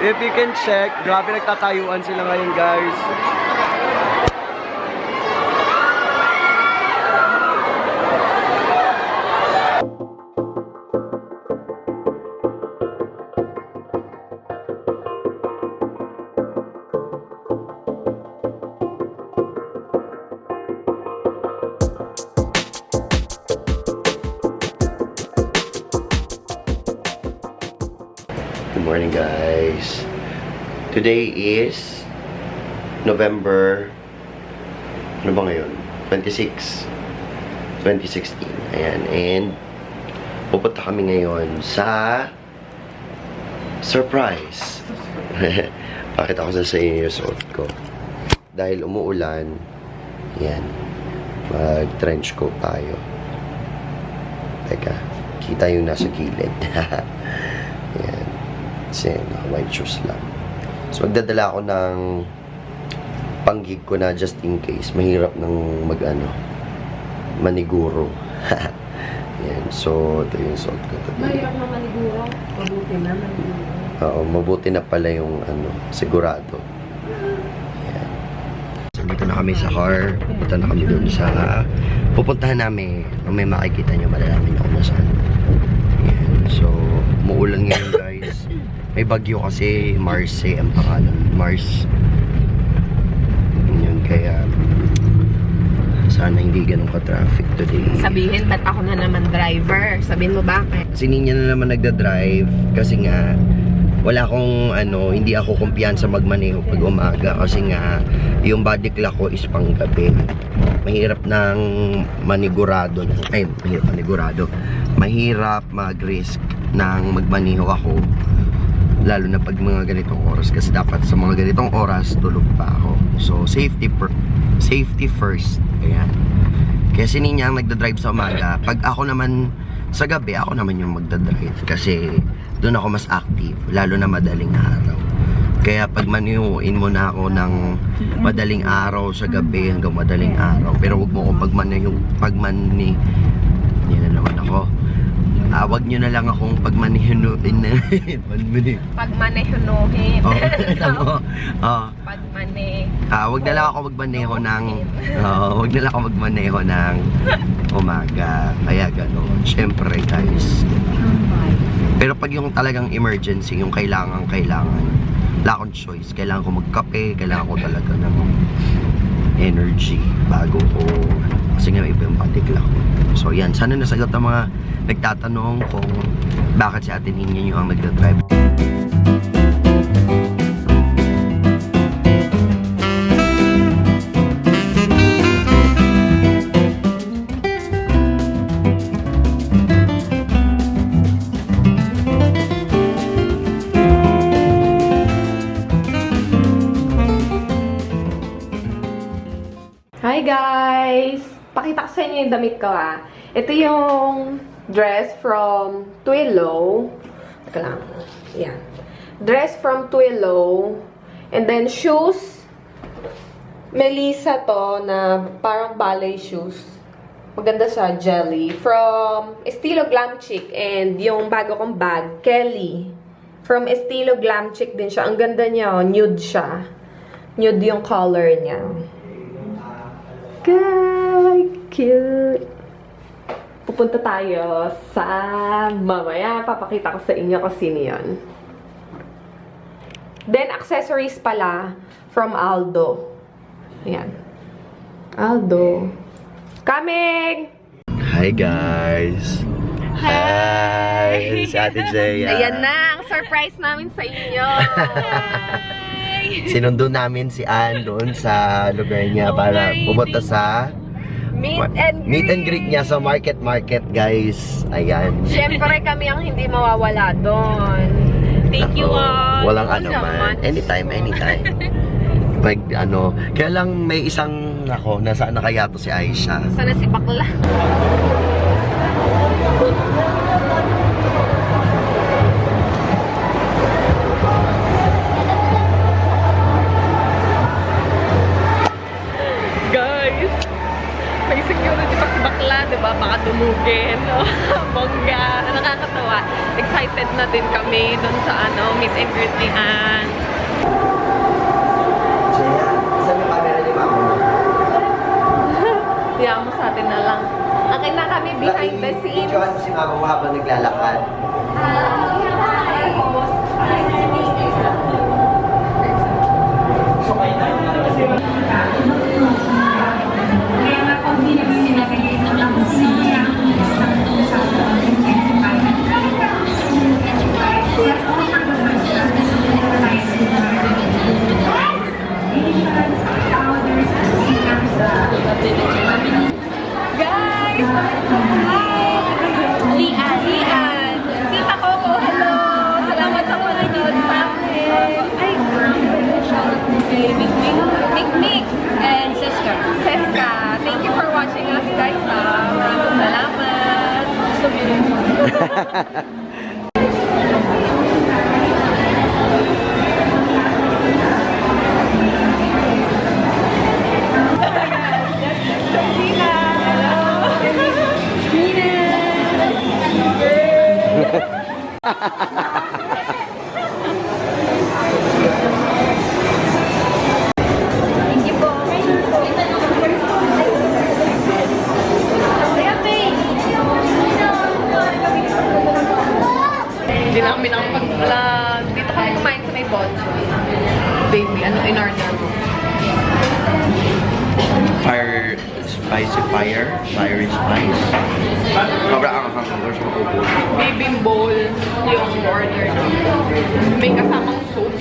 If you can check, grabe nagtatayuan sila ngayon, guys. Good morning, guys. Today is November, ano ba ngayon? 26, 2016. Ayan, and pupunta kami ngayon sa surprise. Pakita ko sa inyo yung suot ko. Dahil umuulan, yan, mag-trench coat tayo. Teka, kita yung nasa gilid. Yan. Kasi naka-white shoes lang. So, magdadala ako ng panggig ko na just in case. Mahirap ng maniguro. Yan. So, ito yung suot ko today. Mahirap na maniguro. Mabuti na maniguro. Oo, mabuti na pala yung sigurado. Yan. So, dito na kami sa car. Pupunta na kami doon sa pupuntahan namin. Kung may makikita nyo, malalaman ako na saan. Yan. So, umuulan ngayon, guys. May bagyo kasi, Marse ang pangalan. Mars. Yun, kaya sana hindi ganun ka-traffic today. Sabihin, ba't ako na naman driver? Sabihin mo bakit? Si Ninya na naman nagda-drive kasi nga wala akong hindi ako kumpiyansa magmaneho pag umaga kasi nga yung body clock ko is pang gabi. Mahirap ng manigurado. Mahirap mag-risk ng magmaneho ako. Lalo na pag mga ganitong oras kasi dapat sa mga ganitong oras tulog pa ako. So safety first. Ayan. Kaya si Ninya ang nagda-drive sa umaga. Pag ako naman sa gabi, ako naman yung magda-drive kasi doon ako mas active, lalo na madaling araw. Kaya pag manihuin mo na ako ng madaling araw sa gabi hanggang madaling araw, pero wag mo akong yan na naman ako. Wag nyo na lang akong pagmanehunuhin na. Pagmanehunuhin. Pagmane. Wag na lang ako magmaneho ng wag na lang ako magmaneho ng umaga. Kaya gano'n. Siyempre, guys. Pero pag yung talagang emergency, yung kailangan, wala akong choice. Kailangan ko magkape, kailangan ko talaga ng energy bago ko kasi nga iba yung body clock. So yan, sana nasagot ang mga nagtatanong kung bakit si Ate Ninya yung ang nagda-drive. Hi guys! Pakita ko sa inyo yung damit ko Ito yung dress from Twillow. Teka lang. Yan. Dress from Twillow. And then shoes. Melissa to na parang ballet shoes. Maganda siya, jelly. From Estilo Glam Chic. And yung bago kong bag, Kelly. From Estilo Glam Chic din siya. Ang ganda niya, nude siya. Nude yung color niya. Cute! Pupunta tayo sa mamaya. Papakita ko sa inyo kung sino yun. Then, accessories pala from Aldo. Ayan. Aldo. Coming! Hi, guys! Hi! Si Ate Jaya. Ayan na, ang surprise namin sa inyo. Sinundo namin si Ann doon sa lugar niya para pumunta sa meet and greet niya sa market, guys. Ayan. Siyempre kami ang hindi mawawala doon. Thank you all. Walang man. Anytime. Kaya lang may isang nasaan na kaya to si Aisha. Sana si Bakla. Diba? Baka dumugin. Bongga. Nakakatawa. Excited na din kami dun sa meet and greet ni Ann. behind the scenes. Videoan mo si Mama mo habang naglalakad. Guys! Hi! Lian! Lian! Tita Coco, hello! Salamat sa panonood sa akin! Ay! Shout out kay Mikmik and Seska. Seska! Thank you for watching us, guys, ha! Maraming salamat! Gusto mo yun? Thank you po. Hindi namin ako pag-vlog. Dito kami kumain sa may Boncho. Baby, ano in-order mo? Fire, spicy fire, fiery spice. Sobrang anghang ng gusto ko po. Baby bowl yung order ko. May kasamang soup.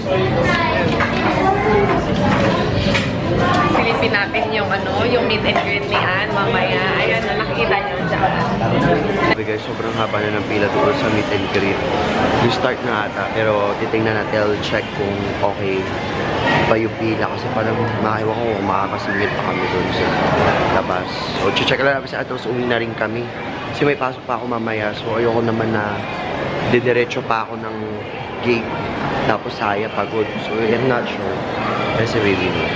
Silipin natin yung ano, yung meat and greet ni Ann mamaya. Ayan na, nakikita niyo dyan. Okay guys, sobrang haba na ng pila doon sa meet and greet. We start na ata, pero titingnan natin, I'll check kung okay pa yung pila kasi parang makahiwa ko kung makakasingit pa kami doon sa labas. So, check lang namin sa atos, uwi na rin kami. Kasi may pasok pa ako mamaya, so ayoko naman na didiretso pa ako ng gate. Tapos saya, pagod. So, I'm not sure. Kasi baby mo.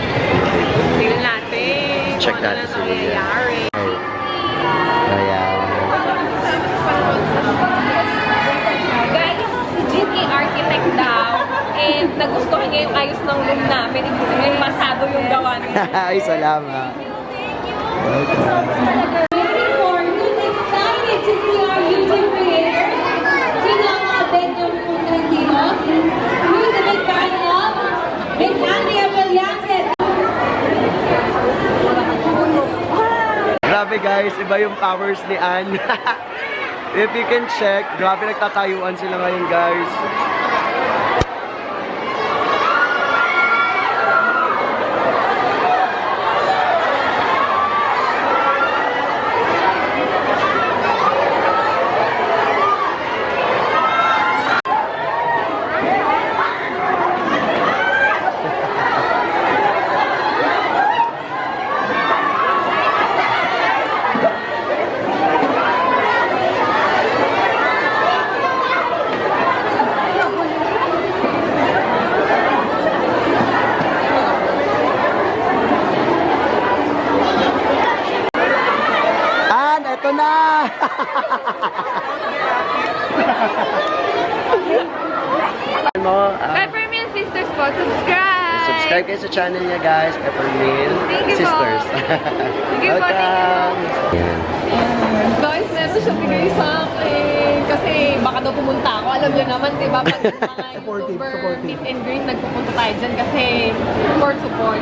Tingnan natin. Check kung ano natin na si Lilia. nangyayari. Ayan. Guys, si Jimmy architect daw. And nagustuhan niya yung ayos ng room namin. Ibig sabihin, masado yung gawa niya. Ay, salamat. Who's excited to see our YouTube creators? Sino ang mga bet niyo pupuntahan dito? Who's a big fan of? Miss Andrea Villantes. Grabe guys, iba yung powers ni Ann. If you can check, grabe nagtatayuan sila ngayon guys. Ann, eto na! Peppermint Sisters po, subscribe! Subscribe kayo sa channel niya guys, Peppermint Thank you po. Sisters. Thank you po, Welcome! Ayan. Guys, meron siya bigay sa akin. Kasi baka daw pumunta ako. Alam niyo naman, di ba? Pag mga YouTuber meet and greet, nagpupunta tayo dyan kasi for support.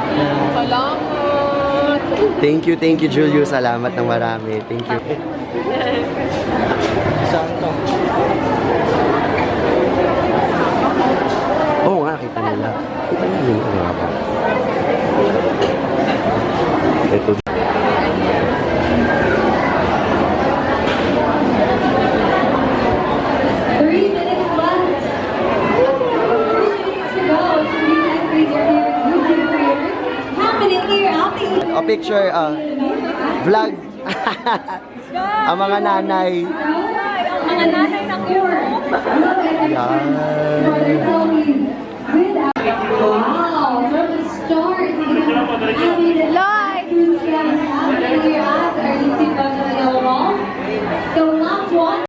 Salamat! Thank you Julio. Salamat ng marami. Thank you. Oo nga, kita nila. Kita nila yung nga ba? Ito. 3 minutes left. 3 minutes to go to meet and greet your favorite YouTube creators. Happening here at the A picture, vlog. Ang mga nanay. mga nanay ng Europe. Yan. Wow, from the start. Live! Happening here at our YouTube channel wall. The last one.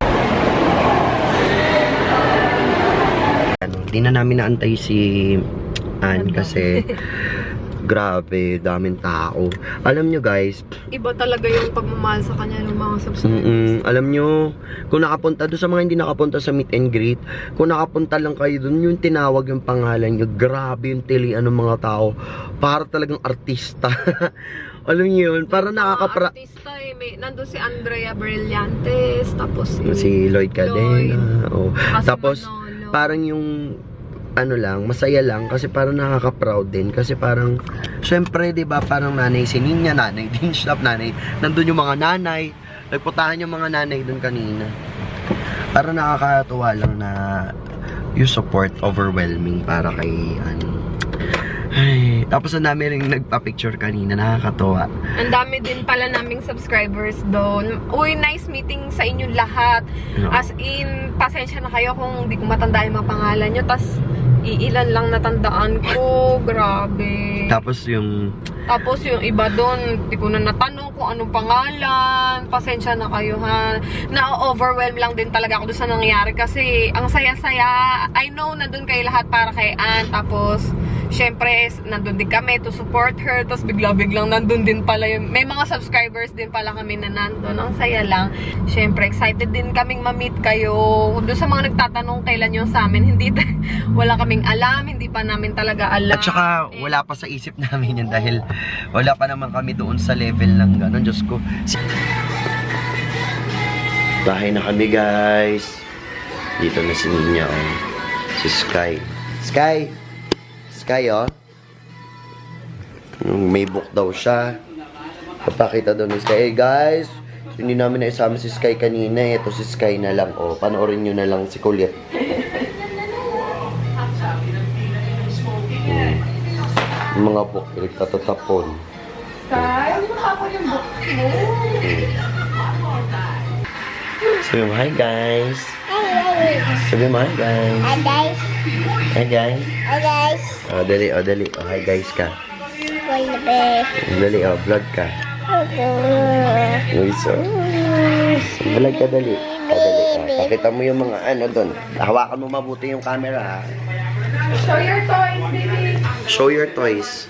Di na namin naantay si Ann kasi Grabe, daming tao. Alam nyo guys, Iba talaga yung pagmamahal sa kanya ng mga subscribers. alam nyo, kung nakapunta doon sa mga hindi nakapunta sa meet and greet, kung nakapunta lang kayo doon, yung tinawag yung pangalan nyo, grabe yung tilian ng mga tao. Para talagang artista. Alam nyo yun, para nakakapra... Artista eh. Nandun si Andrea Brillantes, tapos Si Lloyd Cadena. Oh. Tapos, Manolo. parang yung ano lang, masaya lang kasi parang nakaka-proud din kasi parang syempre 'di ba parang nanay si Ninya, nanay din shop, nanay. Nandun yung mga nanay. Nagputahan yung mga nanay doon kanina. Parang nakakatuwa lang na yung support overwhelming para kay ano. Ay, tapos ang dami rin nagpa-picture kanina, nakakatuwa. Ang dami din pala naming subscribers doon. Uy, nice meeting sa inyo lahat. No. As in, pasensya na kayo kung hindi ko matandaan yung mga pangalan nyo. Tas, iilan lang natandaan ko. Grabe. Tapos yung Tapos yung iba doon, hindi ko na natanong kung anong pangalan. Pasensya na kayo ha. Na-overwhelm lang din talaga ako doon sa nangyari kasi ang saya-saya. I know nandun kayo lahat para kay Ann. Tapos, syempre, nandun din kami to support her. Tapos bigla-biglang nandun din pala yung... May mga subscribers din pala kami na nandun. Ang saya lang. Syempre, excited din kaming ma-meet kayo. Doon sa mga nagtatanong kailan yung sa amin, hindi... wala kaming alam. Hindi pa namin talaga alam. at saka wala pa sa isip namin yun dahil wala pa naman kami doon sa level ng gano'n. Diyos ko. Bahay na kami guys. Dito na si Ninya oh. Si Sky. Sky! Sky oh. May book daw siya. Papakita daw ni Sky. Eh guys, hindi namin naisama si Sky kanina. Ito si Sky na lang oh. Panoorin nyo na lang si Kulit. Yung mga book, nagtatatapon. Sky, ano ako yung book mo? Sabi mo, hi guys. Sabi mo, hi guys. Hi guys. Hi guys. Hi guys. Oh, dali, oh, dali. Oh, hi guys ka. Wala Dali, oh, vlog ka. Uy, so. Vlog ka, dali. Oh, dali. Oh, pakita mo yung mga ano doon. Hawakan mo mabuti yung camera, ha. Show your toys, baby. Show your toys.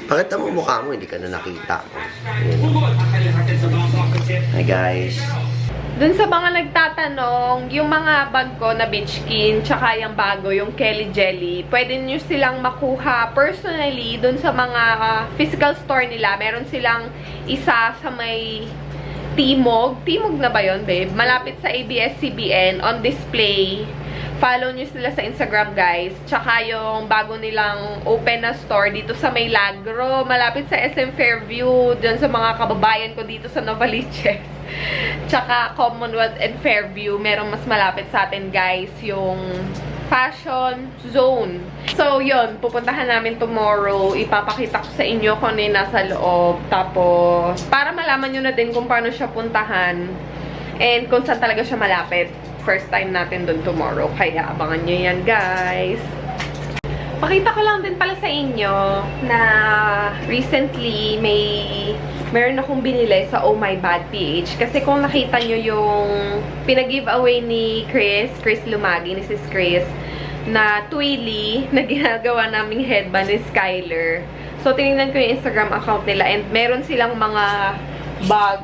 Pakita mo mukha mo, hindi ka na nakita. Hi guys. Dun sa mga nagtatanong, yung mga bag ko na Beachkin, tsaka yung bago, yung Kelly Jelly, pwede nyo silang makuha personally dun sa mga physical store nila. Meron silang isa sa may Timog. Timog na ba yun, babe? Malapit sa ABS-CBN, on display. Follow nyo sila sa Instagram, guys. Tsaka yung bago nilang open na store dito sa Milagro, malapit sa SM Fairview, dyan sa mga kababayan ko dito sa Novaliches. Tsaka Commonwealth and Fairview, merong mas malapit sa atin, guys, yung Fashion Zone. So, yun, pupuntahan namin tomorrow. Ipapakita ko sa inyo kung ano yung nasa loob. Tapos, para malaman nyo na din kung paano siya puntahan and kung saan talaga siya malapit. First time natin doon tomorrow. Kaya, abangan nyo yan, guys. Pakita ko lang din pala sa inyo na recently meron akong binili sa Oh My Bad PH. Kasi kung nakita nyo yung pinag-giveaway ni Chris Lumagi, ni Sis Chris, na Twilly, na ginagawa naming headband ni Skyler. So, tinignan ko yung Instagram account nila and meron silang mga bag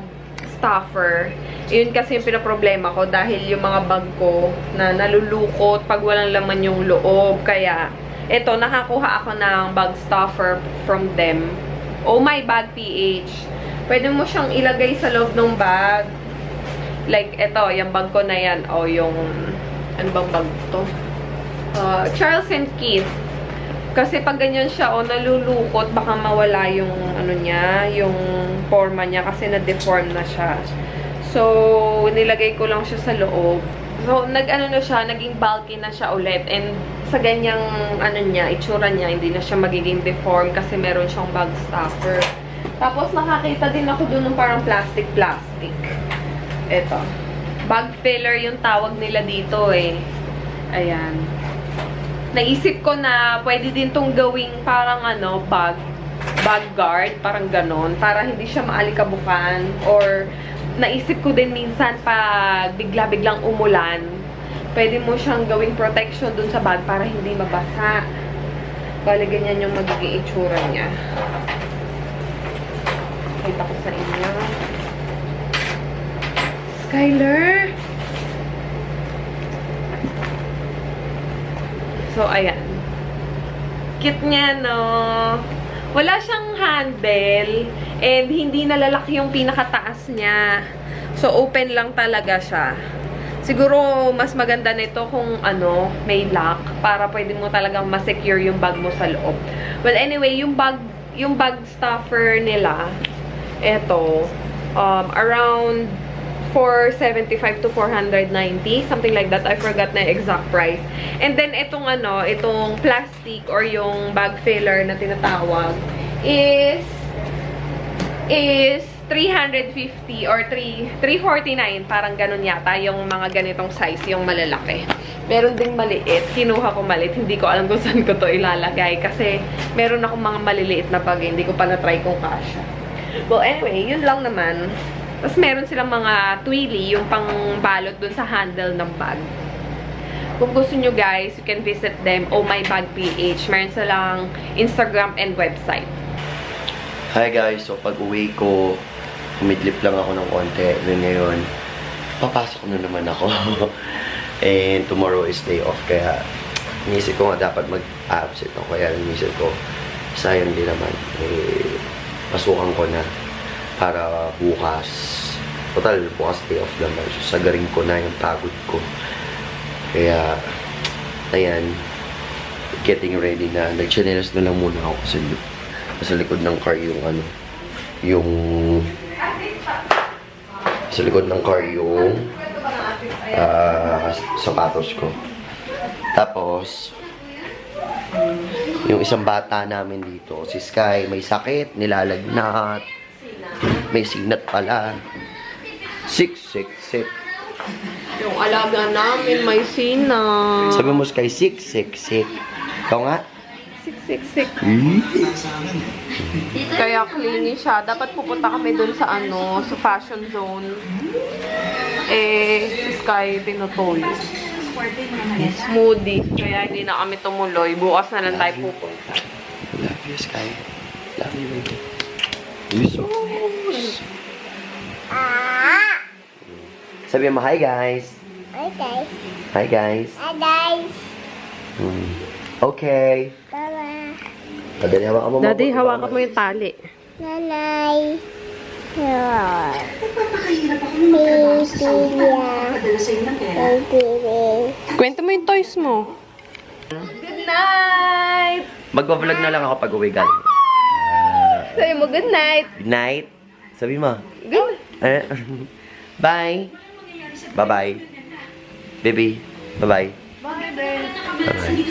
stuffer. Yun kasi yung pinaproblema ko dahil yung mga bag ko na nalulukot pag walang laman yung loob. Kaya, eto, nakakuha ako ng bag stuffer from them. Oh My Bag PH. Pwede mo siyang ilagay sa loob ng bag. Like, eto, yung bag ko na yan. O, yung, ano bang bag to? Charles and Keith. Kasi pag ganyan siya, o, nalulukot, baka mawala yung, ano niya, yung forma niya kasi na-deform na siya. So, nilagay ko lang siya sa loob. So, nag-ano na siya, naging bulky na siya ulit. And, sa ganyang, ano niya, itsura niya, hindi na siya magiging deform kasi meron siyang bag stuffer. Tapos, nakakita din ako dun ng parang plastic. Eto. Bag filler yung tawag nila dito eh. Ayan. Naisip ko na pwede din tong gawing parang ano, bag guard, parang ganon. Para hindi siya maalikabukan. Or, naisip ko din minsan pag bigla-biglang umulan, pwede mo siyang gawing protection dun sa bag para hindi mabasa. Bali, ganyan yung magiging itsura niya. Kita ko sa inyo. Skyler! So, ayan. Cute niya, no? Wala siyang handle and hindi nalalaki yung pinakataas niya. So, open lang talaga siya. Siguro, mas maganda nito kung may lock para pwede mo talagang ma-secure yung bag mo sa loob. Well, anyway, yung bag stuffer nila, eto, around 475 to 490, something like that. I forgot na yung exact price. And then, itong plastic or yung bag filler na tinatawag is 350 or 349. Parang ganun yata yung mga ganitong size, yung malalaki. Meron ding maliit. Kinuha ko maliit. Hindi ko alam kung saan ko to ilalagay. Kasi meron akong mga maliliit na bag. Hindi ko pa na-try kung kasha. Well, anyway, yun lang naman. Tapos meron silang mga twilly, yung pang-balot dun sa handle ng bag. Kung gusto nyo guys, you can visit them, Oh My Bag PH. Meron silang Instagram and website. Hi guys, so pag uwi ko, kumidlip lang ako ng konti. Then ngayon, papasok na naman ako. And tomorrow is day off, kaya inisip ko nga dapat mag-absent ako. Kaya inisip ko, sayang din naman. Pasukan ko na para bukas. Total, bukas day off naman. So, sagarin ko na yung pagod ko. Kaya, ayan, getting ready na. Nag-chinelas na lang muna ako sa likod ng car yung sa likod ng car yung sapatos ko. Tapos, yung isang bata namin dito, si Sky, may sakit, nilalagnat, may sinat pala. Sick. Yung alaga namin, may sinat. Sabi mo, Sky, sick. Ikaw nga? Sick. Kaya clingy siya. Dapat pupunta kami dun sa sa fashion zone. Si Sky pinutol. Moody. Kaya hindi na kami tumuloy. Bukas na lang tayo pupunta. Love you, Sky. Love you, baby. You so much. Sabi mo, hi guys. Okay. Hi guys. Hi guys. Okay. Bye-bye. Daddy, hawakan mo. Daddy, hawakan mo yung tali. Nanay. Yeah. Kwento mo yung toys mo. Good night! Magpa-vlog na lang ako pag uwi galing. Sabi mo, good night! Good night. Sabi mo. Good. Bye. Bye-bye. Baby. Bye-bye. Bye, babe. Bye-bye.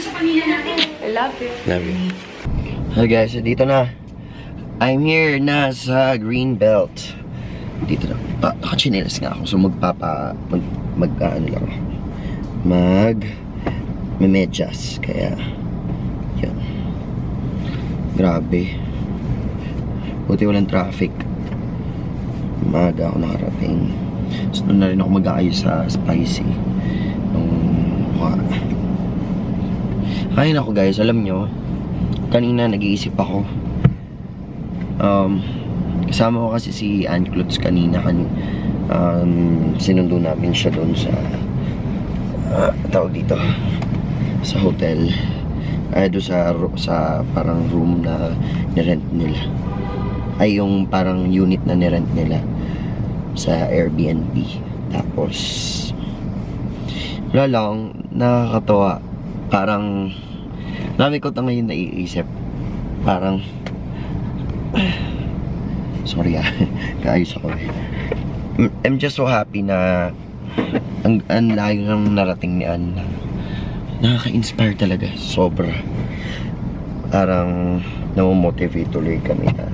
I love you. Love you. Hi guys, so dito na. I'm here na sa Greenbelt. Dito na. Naka-chinelas nga ako. So memedyas. Kaya, yun. Grabe. Buti walang traffic. Maaga ako nakarating. So, doon na rin ako mag-aayos sa spicy. Ayun ako guys, alam nyo, kanina nag-iisip ako. Kasama ko kasi si Aunt Klutz kanina. Sinundo namin siya doon sa tawag dito sa hotel. Doon sa parang room na nirent nila. Ay yung parang unit na nirent nila sa Airbnb. Tapos wala lang, nakakatawa. Parang marami ko ito ngayon naiisip. Parang sorry kaayos ako I'm just so happy na ang layo ng narating ni Ann. Nakaka-inspire talaga, sobra. Parang namomotivate tuloy kami na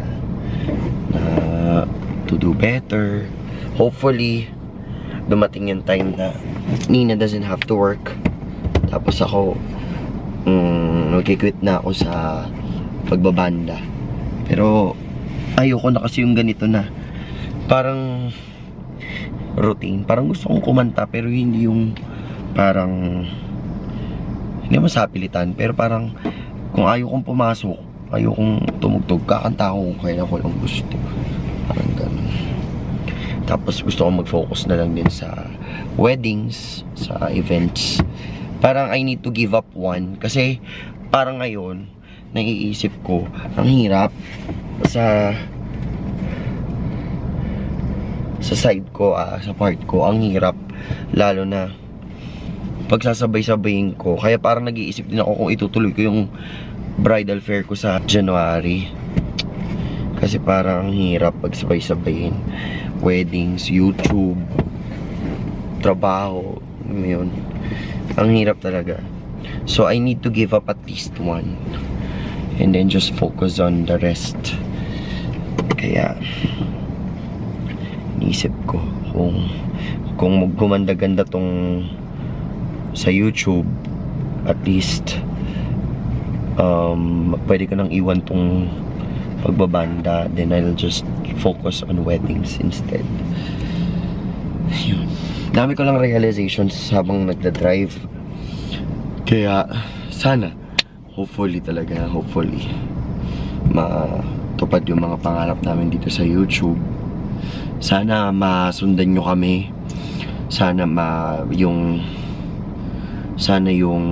to do better. Hopefully dumating yung time na Nina doesn't have to work. Tapos ako magkikwit na ako sa pagbabanda. Pero ayoko na kasi yung ganito na parang routine. Parang gusto kong kumanta pero hindi yung parang hindi masapilitan. Pero parang kung ayaw kong pumasok, ayaw kong tumugtog, kakanta ako kung kailan ko lang gusto. Parang ganun. Tapos gusto kong mag-focus na lang din sa weddings, sa events. Parang I need to give up one. Kasi parang ngayon, naiisip ko, ang hirap sa side ko, sa part ko, ang hirap. Lalo na pagsasabay-sabayin ko. Kaya parang nag-iisip din ako kung itutuloy ko yung bridal fair ko sa January. Kasi parang ang hirap pagsabay-sabayin. Weddings, YouTube, trabaho, yun. Ang hirap talaga. So I need to give up at least one. And then just focus on the rest. Kaya iniisip ko kung gumanda-ganda tong sa YouTube, at least pwede ko nang iwan tong pagbabanda, then I'll just focus on weddings instead. Yun. Dami ko lang realizations habang nagda-drive. Kaya sana hopefully matupad yung mga pangarap namin dito sa YouTube. Sana masundan nyo kami. Sana yung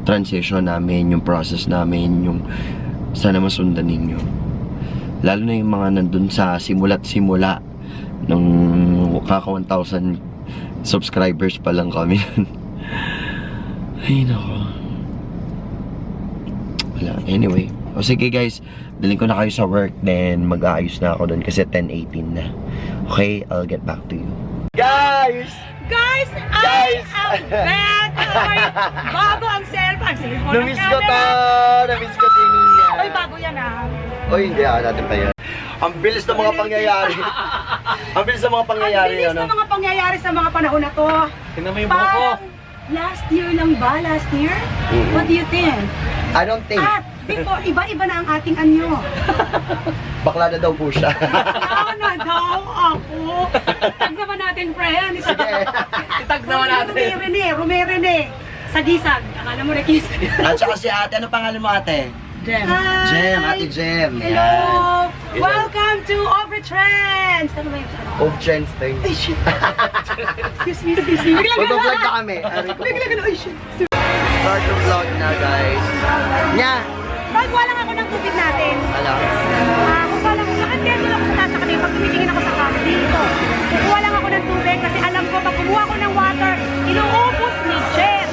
transition namin, yung process namin, sana masundan ninyo. Lalo na yung mga nandun sa simula't simula nung kaka 1,000 subscribers pa lang kami. Ay nako. Wala. Anyway. O sige guys, dalhin ko na kayo sa work, then mag-aayos na ako doon kasi 10:18 na. Okay, I'll get back to you. Guys! Guys, I am back! Bago ang cellphone. Namiss ko to! Namiss ko si Nia. Oy, bago yan ah. Oy, hindi natin pa yan. Ang bilis ng mga pangyayari. Ang bilis ng mga pangyayari. Ang bilis ng mga pangyayari sa mga panahon na to. Tingnan mo yung buhok ko. Last year lang ba? Last year? What do you think? I don't think. At before, iba-iba na ang ating anyo. Bakla na daw po siya. Ano na daw ako? Tag naman natin, friend. Sige. Itag naman natin. Rumere. Sagisag. Akala mo na kiss. At saka si ate, ano pangalan mo ate? Jem. Jem, ate Jem. Hello. Yan. Welcome to Overtrends. Ano ba yun? Of Jen's thing. Ay, shit. Excuse me. Bigla Mag-vlog na kami. Ay, shit. Start to vlog na guys. Nya! Magwa lang ako ng tubig natin. Alam. Kukuha lang ako. Bakit kaya doon ako sa taas kanina? Pag tumitingin ako sa camera dito. Kukuha lang ako ng tubig kasi alam ko pag kumuha ko ng water, inuubos ni Jen.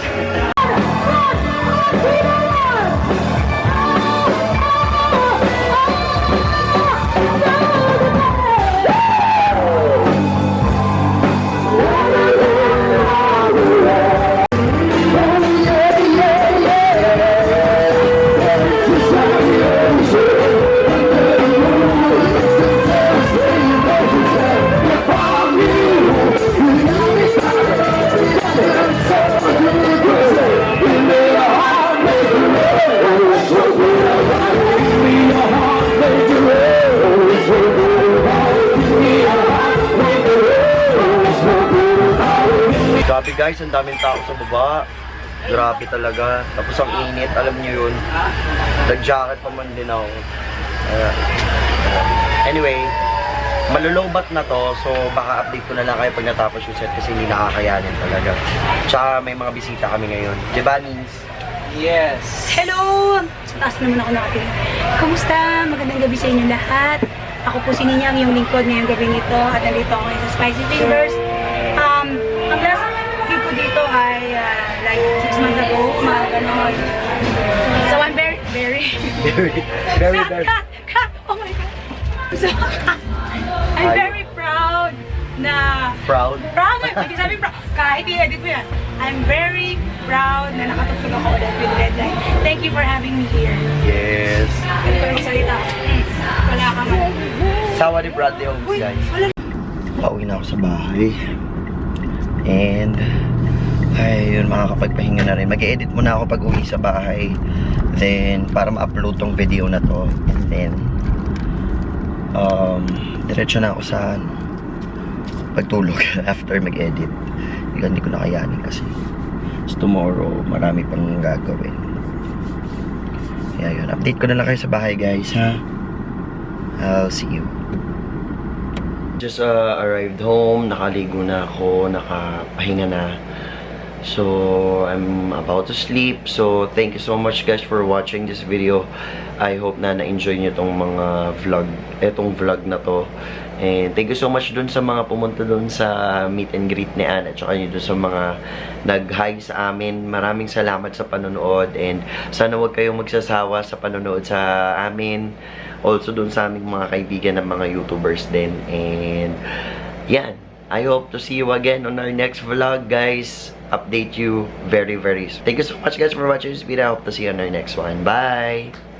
Grabe guys, ang daming tao sa baba. Grabe talaga. Tapos ang init, alam niyo yun. Nag-jacket pa man din ako. Anyway, malulowbat na to. So baka update ko na lang kayo pag natapos yung set kasi hindi nakakayanin talaga. Tsaka may mga bisita kami ngayon. Diba, Nins? Yes! Hello! Taas naman ako natin. Kamusta? Magandang gabi sa inyo lahat. Ako po si Ninyang, yung lingkod ngayong gabi nito. At nandito ako ngayon sa Spicy Fingers. Ang last trip ko dito ay like 6 months ago. Mga ganon. So I'm very... Very. Cut! Oh my God! So, I'm very proud na... Proud? Proud! Hindi sabi proud. Kahit i-edit ko yan. I'm very proud na nakatugtog ako ulit with Redline. Thank you for having me here. Yes. Hindi ko lang salita. Wala ka man. Sawa ni Bradley Holmes, Uy, guys. wala. Pauwi na ako sa bahay. And ayun, makakapagpahinga na rin. Mag-edit muna ako pag uwi sa bahay. Then, para ma-upload tong video na to. And then, diretso na ako sa pagtulog after mag-edit. Hindi ko na kayanin kasi tomorrow marami pang gagawin. Kaya yun, update ko na lang kayo sa bahay guys ha. I'll see you. Just arrived home, nakaligo na ako, nakapahinga na. So, I'm about to sleep. So, thank you so much guys for watching this video. I hope na na-enjoy nyo etong vlog na to. And thank you so much dun sa mga pumunta dun sa meet and greet ni Ann at saka dun sa mga nag-hi sa amin. Maraming salamat sa panonood and sana wag kayong magsasawa sa panonood sa amin. Also dun sa aming mga kaibigan ng mga YouTubers din. And yan, I hope to see you again on our next vlog guys. Update you very soon. Thank you so much guys for watching this video. I hope to see you on our next one. Bye!